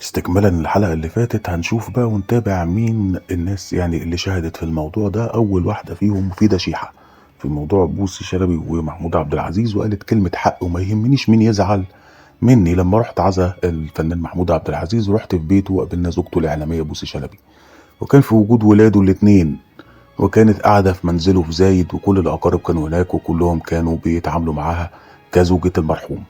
استكمالا للحلقة اللي فاتت هنشوف بقى ونتابع مين الناس يعني اللي شهدت في الموضوع ده. أول واحدة فيهم مفيدة شيحة في موضوع بوسي شلبي ومحمود عبد العزيز، وقالت كلمة حق وما يهمنيش مين يزعل مني. لما رحت عزا الفنان محمود عبد العزيز ورحت في بيته وقابلنا زوجته الإعلامية بوسي شلبي، وكان في وجود ولاده الاتنين، وكانت قاعدة في منزله في زايد، وكل الأقارب كانوا هناك وكلهم كانوا بيتعاملوا معاها كزوجة المرحوم.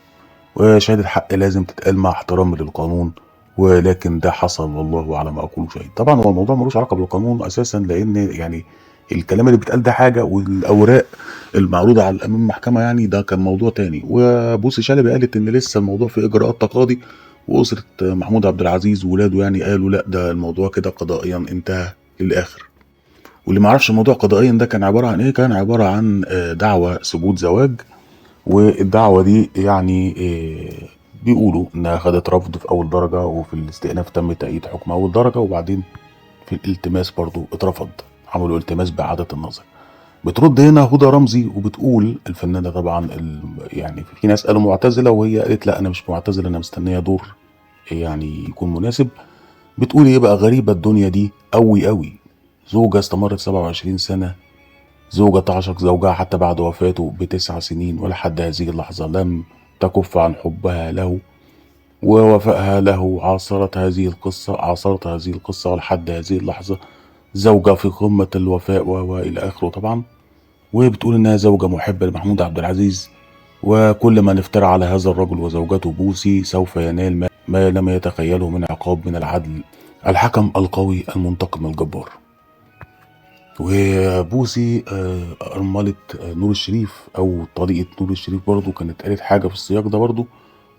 وشهادة حق لازم تتقال مع احترام للقانون، ولكن ده حصل والله على ما اقول شهيد. طبعا هو الموضوع ملوش علاقه بالقانون اساسا، لان يعني الكلام اللي بيتقال ده حاجه، والاوراق المعروضه على امام المحكمه يعني ده كان موضوع تاني. وبوسي شلبي قالت ان لسه الموضوع في اجراءات تقاضي، واسره محمود عبد العزيز وولاده يعني قالوا لا ده الموضوع كده قضائيا انتهى للاخر. واللي ما عرفش الموضوع قضائيا ده كان عباره عن ايه، كان عباره عن دعوى ثبوت زواج. والدعوة دي يعني بيقولوا انها خدت رفض في اول درجة، وفي الاستئناف تم تأييد حكم اول درجة، وبعدين في الالتماس برضو اترفض، عملوا التماس بإعادة النظر. بترد هنا هدى رمزي وبتقول الفنانة طبعا يعني في ناس قالوا معتزلة، وهي قالت لا انا مش معتزلة، انا مستنية دور يعني يكون مناسب. بتقول ايه بقى، غريبة الدنيا دي قوي قوي، زوجة استمرت 27 سنة، زوجة تعشق زوجها حتى بعد وفاته ب9 سنين، ولحد هذه اللحظة لم تكف عن حبها له ووفائها له. عاصرت هذه القصة ولحد هذه اللحظة زوجة في قمة الوفاء وإلى آخره طبعا. وبتقول إنها زوجة محبة لمحمود عبد العزيز، وكل من افترى على هذا الرجل وزوجته بوسي سوف ينال ما لم يتخيله من عقاب من العدل الحكم القوي المنتقم الجبار. وبوسي أرملة نور الشريف أو طليقة نور الشريف برضو كانت قالت حاجة في السياق ده برضو.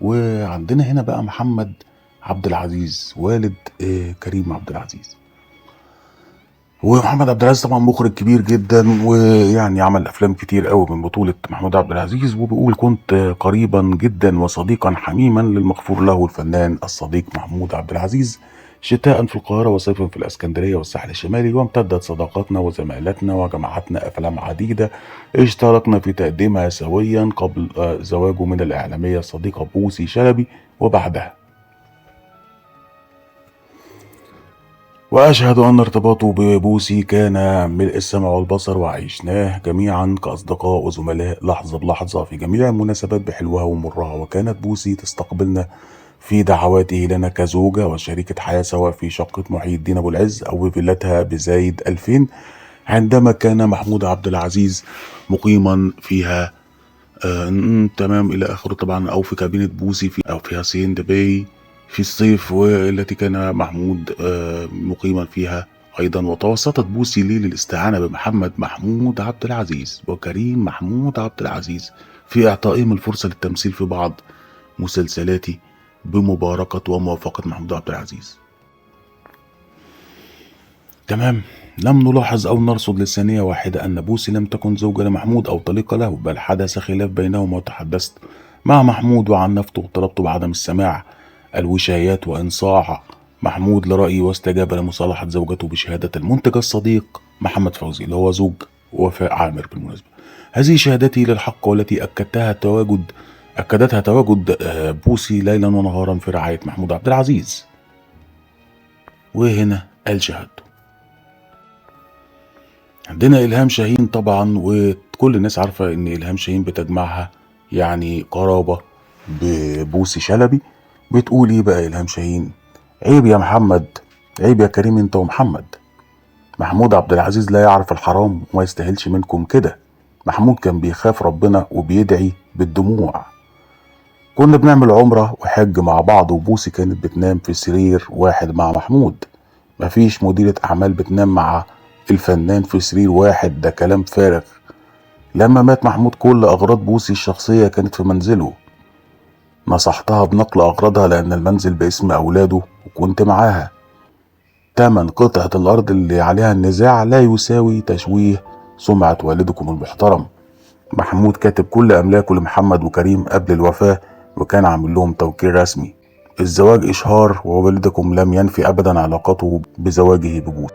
وعندنا هنا بقى محمد عبد العزيز والد كريم عبد العزيز. ومحمد عبد العزيز طبعا مخرج كبير جدا، ويعني عمل أفلام كتير قوي من بطولة محمود عبد العزيز. وبيقول كنت قريبا جدا وصديقا حميما للمغفور له الفنان الصديق محمود عبد العزيز، شتاء في القاهرة وصيفا في الإسكندرية والساحل الشمالي، وامتدت صداقتنا وزمالتنا وجمعتنا أفلام عديدة اشتركنا في تقديمها سويا قبل زواجه من الإعلامية الصديقة بوسي شلبي وبعدها. وأشهد أن ارتباطه ببوسي كان ملء السمع والبصر، وعيشناه جميعا كأصدقاء وزملاء لحظة بلحظة في جميع المناسبات بحلوها ومرها. وكانت بوسي تستقبلنا في دعواته لنا كزوجة وشريكة حياة، سواء في شقة محي الدين أبو العز أو بفيلتها بزايد 2000 عندما كان محمود عبد العزيز مقيما فيها. تمام إلى آخره طبعا، أو في كابينة بوسي أو في هاسين دبي في الصيف، والتي كان محمود مقيما فيها أيضا. وتوسطت بوسي لي للاستعانة بمحمد محمود عبد العزيز وكريم محمود عبد العزيز في إعطائهم الفرصة للتمثيل في بعض مسلسلاتي بمباركة وموافقة محمود عبد العزيز. تمام. لم نلاحظ أو نرصد لثانية واحدة أن بوسي لم تكن زوجة لمحمود أو طليقة له، بل حدث خلاف بينهما، وتحدثت مع محمود وعنفته وطلبت بعدم السماع الوشايات وإنصاع محمود لرأيي، واستجاب لمصالحة زوجته بشهادة المنتج الصديق محمد فوزي اللي هو زوج وفاء عامر بالمناسبة. هذه شهادتي للحق، والتي أكدتها تواجد بوسي ليلا ونهارا في رعاية محمود عبد العزيز. وهنا قال شهادته. عندنا إلهام شاهين طبعا، وكل الناس عارفة إن إلهام شاهين بتجمعها يعني قرابة ببوسي شلبي. بتقول إيه بقى إلهام شاهين، عيب يا محمد، عيب يا كريم أنت ومحمد، محمود عبد العزيز لا يعرف الحرام وما يستاهلش منكم كده. محمود كان بيخاف ربنا وبيدعي بالدموع. كنا بنعمل عمرة وحج مع بعض، وبوسي كانت بتنام في سرير واحد مع محمود. مفيش مديرة أعمال بتنام مع الفنان في سرير واحد، ده كلام فارغ. لما مات محمود كل أغراض بوسي الشخصية كانت في منزله. نصحتها بنقل أغراضها لأن المنزل باسم أولاده وكنت معاها. تمن قطعة الأرض اللي عليها النزاع لا يساوي تشويه سمعة والدكم المحترم. محمود كاتب كل أملاكه لمحمد وكريم قبل الوفاة، وكان عامل لهم توكيل رسمي. الزواج إشهار، ووالدكم لم ينفي أبدا علاقته بزواجه ببوسي.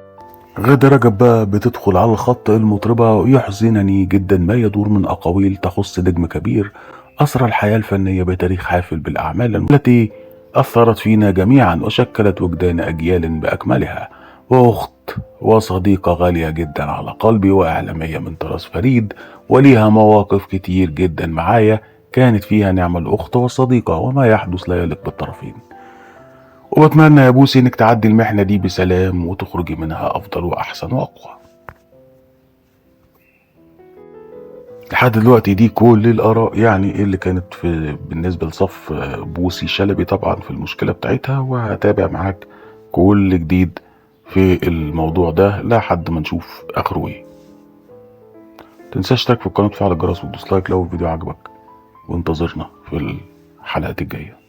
غادة رجب بقى بتدخل على الخط المطربة، ويحزنني جدا ما يدور من أقاويل تخص نجم كبير أسرى الحياة الفنية بتاريخ حافل بالأعمال التي أثرت فينا جميعا وشكلت وجدان أجيال بأكملها، وأخت وصديقة غالية جدا على قلبي وإعلامية من طراز فريد، وليها مواقف كتير جدا معايا كانت فيها نعمة الأخت والصديقة، وما يحدث لا يليق بالطرفين. وبتمنى يا بوسي إنك تعدي المحنة دي بسلام وتخرجي منها أفضل وأحسن وأقوى. لحد دلوقتي دي كل الآراء يعني اللي كانت بالنسبة لصف بوسي شلبي طبعا في المشكلة بتاعتها، وهتابع معاك كل جديد في الموضوع ده لحد ما نشوف آخره إيه. متنساش تشترك في القناة وتفعل الجرس وتدوس لايك لو الفيديو عجبك، وانتظرنا في الحلقات الجاية.